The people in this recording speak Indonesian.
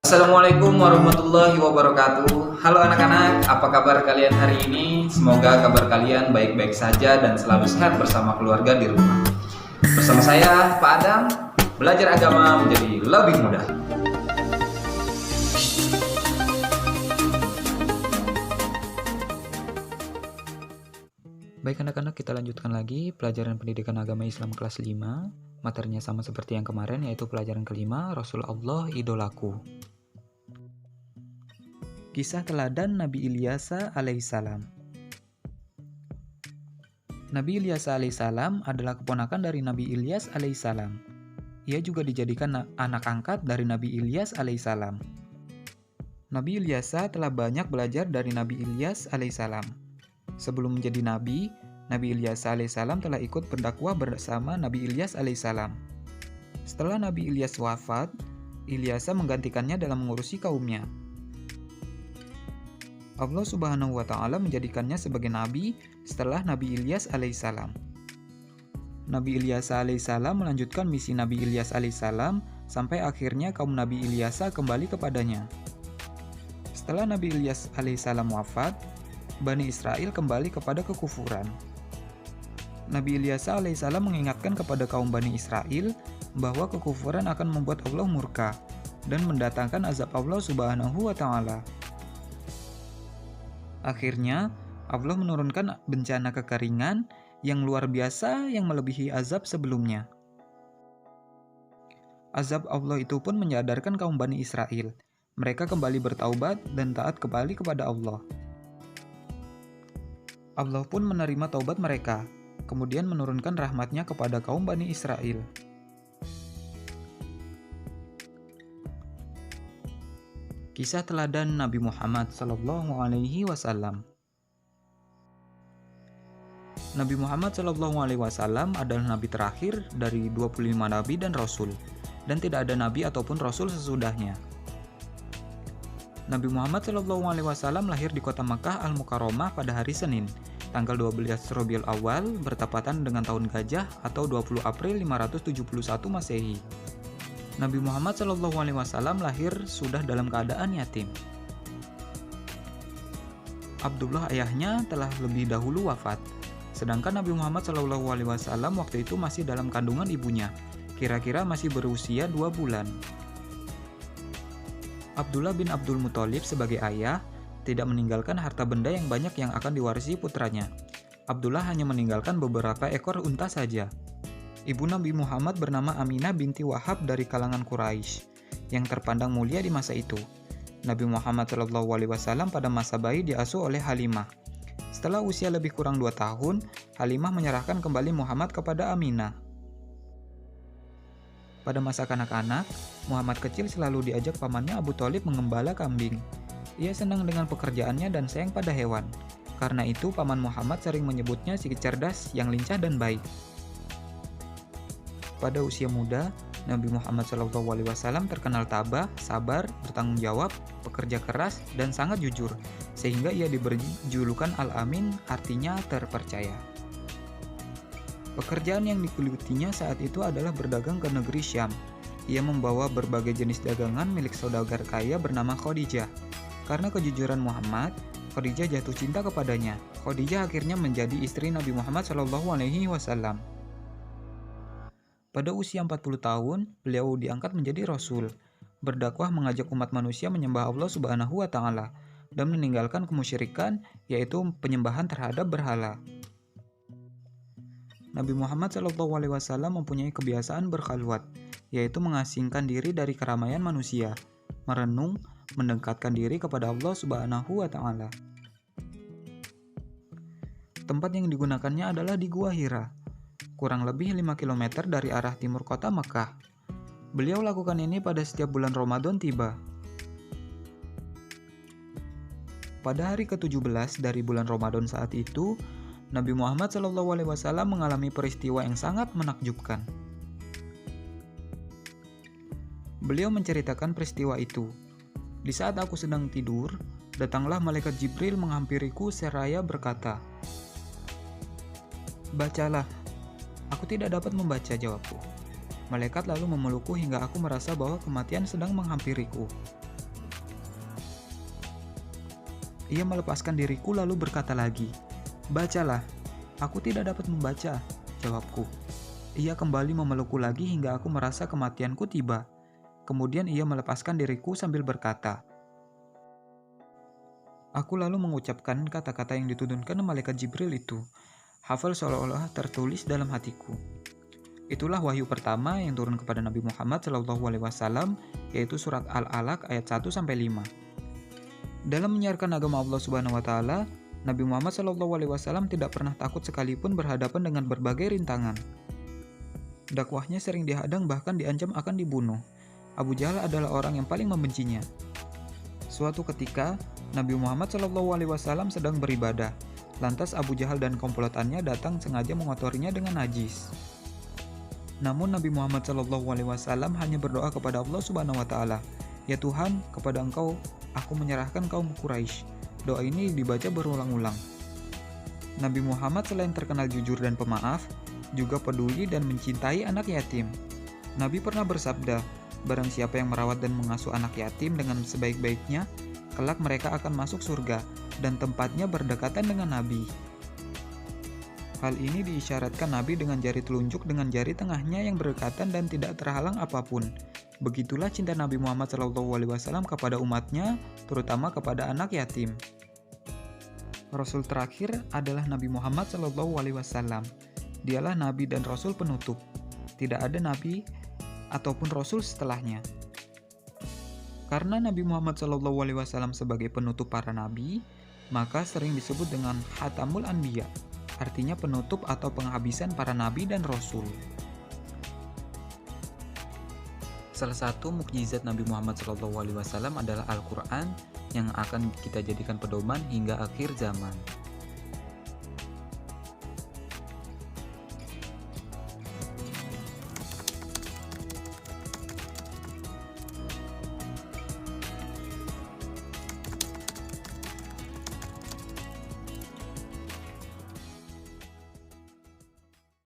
Assalamualaikum warahmatullahi wabarakatuh. Halo anak-anak, apa kabar kalian hari ini? Semoga kabar kalian baik-baik saja dan selalu sehat bersama keluarga di rumah. Bersama saya, Pak Adam, belajar agama menjadi lebih mudah. Baik anak-anak, kita lanjutkan lagi pelajaran pendidikan agama Islam kelas 5. Materinya sama seperti yang kemarin, yaitu pelajaran kelima, Rasulullah idolaku. Kisah teladan Nabi Ilyasa alaihissalam. Nabi Ilyasa alaihissalam adalah keponakan dari Nabi Ilyas alaihissalam. Ia juga dijadikan anak angkat dari Nabi Ilyas alaihissalam. Nabi Ilyasa telah banyak belajar dari Nabi Ilyas alaihissalam. Sebelum menjadi nabi, Nabi Ilyasa alaihissalam telah ikut berdakwah bersama Nabi Ilyas alaihissalam. Setelah Nabi Ilyas wafat, Ilyasa menggantikannya dalam mengurusi kaumnya. Allah Subhanahu wa Ta'ala menjadikannya sebagai nabi setelah Nabi Ilyas alaihissalam. Nabi Ilyasa alaihissalam melanjutkan misi Nabi Ilyas alaihissalam sampai akhirnya kaum Nabi Ilyasa kembali kepadanya. Setelah Nabi Ilyas alaihissalam wafat, Bani Israel kembali kepada kekufuran. Nabi Ilyasa alaihissalam mengingatkan kepada kaum Bani Israel bahwa kekufuran akan membuat Allah murka dan mendatangkan azab Allah Subhanahu wa Ta'ala. Akhirnya, Allah menurunkan bencana kekeringan yang luar biasa yang melebihi azab sebelumnya. Azab Allah itu pun menyadarkan kaum Bani Israel. Mereka kembali bertaubat dan taat kembali kepada Allah. Allah pun menerima taubat mereka, kemudian menurunkan rahmatnya kepada kaum Bani Israel. Kisah teladan Nabi Muhammad SAW. Nabi Muhammad SAW adalah nabi terakhir dari 25 nabi dan rasul, dan tidak ada nabi ataupun rasul sesudahnya. Nabi Muhammad SAW lahir di kota Makkah Al-Mukarramah pada hari Senin, tanggal 12 Rabiul Awal bertepatan dengan tahun gajah atau 20 April 571 Masehi. Nabi Muhammad SAW lahir sudah dalam keadaan yatim. Abdullah ayahnya telah lebih dahulu wafat, sedangkan Nabi Muhammad SAW waktu itu masih dalam kandungan ibunya, kira-kira masih berusia 2 bulan. Abdullah bin Abdul Muthalib sebagai ayah tidak meninggalkan harta benda yang banyak yang akan diwarisi putranya. Abdullah hanya meninggalkan beberapa ekor unta saja. Ibu Nabi Muhammad bernama Aminah binti Wahab dari kalangan Quraisy, yang terpandang mulia di masa itu. Nabi Muhammad SAW pada masa bayi diasuh oleh Halimah. Setelah usia lebih kurang 2 tahun, Halimah menyerahkan kembali Muhammad kepada Aminah. Pada masa kanak-kanak, Muhammad kecil selalu diajak pamannya Abu Thalib mengembala kambing. Ia senang dengan pekerjaannya dan sayang pada hewan. Karena itu, paman Muhammad sering menyebutnya si cerdas yang lincah dan baik. Pada usia muda, Nabi Muhammad SAW terkenal tabah, sabar, bertanggung jawab, pekerja keras, dan sangat jujur, sehingga ia diberi julukan Al-Amin, artinya terpercaya. Pekerjaan yang digelutinya saat itu adalah berdagang ke negeri Syam. Ia membawa berbagai jenis dagangan milik saudagar kaya bernama Khadijah. Karena kejujuran Muhammad, Khadijah jatuh cinta kepadanya. Khadijah akhirnya menjadi istri Nabi Muhammad SAW. Pada usia 40 tahun, beliau diangkat menjadi rasul, berdakwah mengajak umat manusia menyembah Allah Subhanahu wa Ta'ala dan meninggalkan kemusyrikan, yaitu penyembahan terhadap berhala. Nabi Muhammad SAW mempunyai kebiasaan berkhalwat, yaitu mengasingkan diri dari keramaian manusia, merenung, mendekatkan diri kepada Allah Subhanahu wa Ta'ala. Tempat yang digunakannya adalah di Gua Hira, kurang lebih 5 km dari arah timur kota Makkah. Beliau lakukan ini pada setiap bulan Ramadan tiba. Pada hari ke-17 dari bulan Ramadan saat itu, Nabi Muhammad SAW mengalami peristiwa yang sangat menakjubkan. Beliau menceritakan peristiwa itu. Di saat aku sedang tidur, datanglah malaikat Jibril menghampiriku seraya berkata, "Bacalah." Aku tidak dapat membaca, jawabku. Malaikat lalu memelukku hingga aku merasa bahwa kematian sedang menghampiriku. Ia melepaskan diriku lalu berkata lagi, "Bacalah." "Aku tidak dapat membaca," jawabku. Ia kembali memelukku lagi hingga aku merasa kematianku tiba. Kemudian ia melepaskan diriku sambil berkata, aku lalu mengucapkan kata-kata yang diturunkan malaikat Jibril itu, hafal seolah-olah tertulis dalam hatiku. Itulah wahyu pertama yang turun kepada Nabi Muhammad SAW, yaitu surat Al-Alaq ayat 1-5. Dalam menyiarkan agama Allah Subhanahu wa taala, Nabi Muhammad SAW tidak pernah takut sekalipun berhadapan dengan berbagai rintangan. Dakwahnya sering dihadang bahkan diancam akan dibunuh. Abu Jahal adalah orang yang paling membencinya. Suatu ketika, Nabi Muhammad SAW sedang beribadah. Lantas Abu Jahal dan komplotannya datang sengaja mengotorinya dengan najis. Namun Nabi Muhammad SAW hanya berdoa kepada Allah Subhanahu wa taala, "Ya Tuhan, kepada Engkau aku menyerahkan kaum Quraisy." Doa ini dibaca berulang-ulang. Nabi Muhammad selain terkenal jujur dan pemaaf, juga peduli dan mencintai anak yatim. Nabi pernah bersabda, "Barang siapa yang merawat dan mengasuh anak yatim dengan sebaik-baiknya, kelak mereka akan masuk surga dan tempatnya berdekatan dengan Nabi." Hal ini diisyaratkan Nabi dengan jari telunjuk dengan jari tengahnya yang berdekatan dan tidak terhalang apapun. Begitulah cinta Nabi Muhammad SAW kepada umatnya, terutama kepada anak yatim. Rasul terakhir adalah Nabi Muhammad SAW. Dialah Nabi dan Rasul penutup. Tidak ada Nabi ataupun Rasul setelahnya. Karena Nabi Muhammad SAW sebagai penutup para Nabi, maka sering disebut dengan Khatamul Anbiya, artinya penutup atau penghabisan para Nabi dan Rasul. Salah satu mukjizat Nabi Muhammad SAW adalah Al-Quran yang akan kita jadikan pedoman hingga akhir zaman.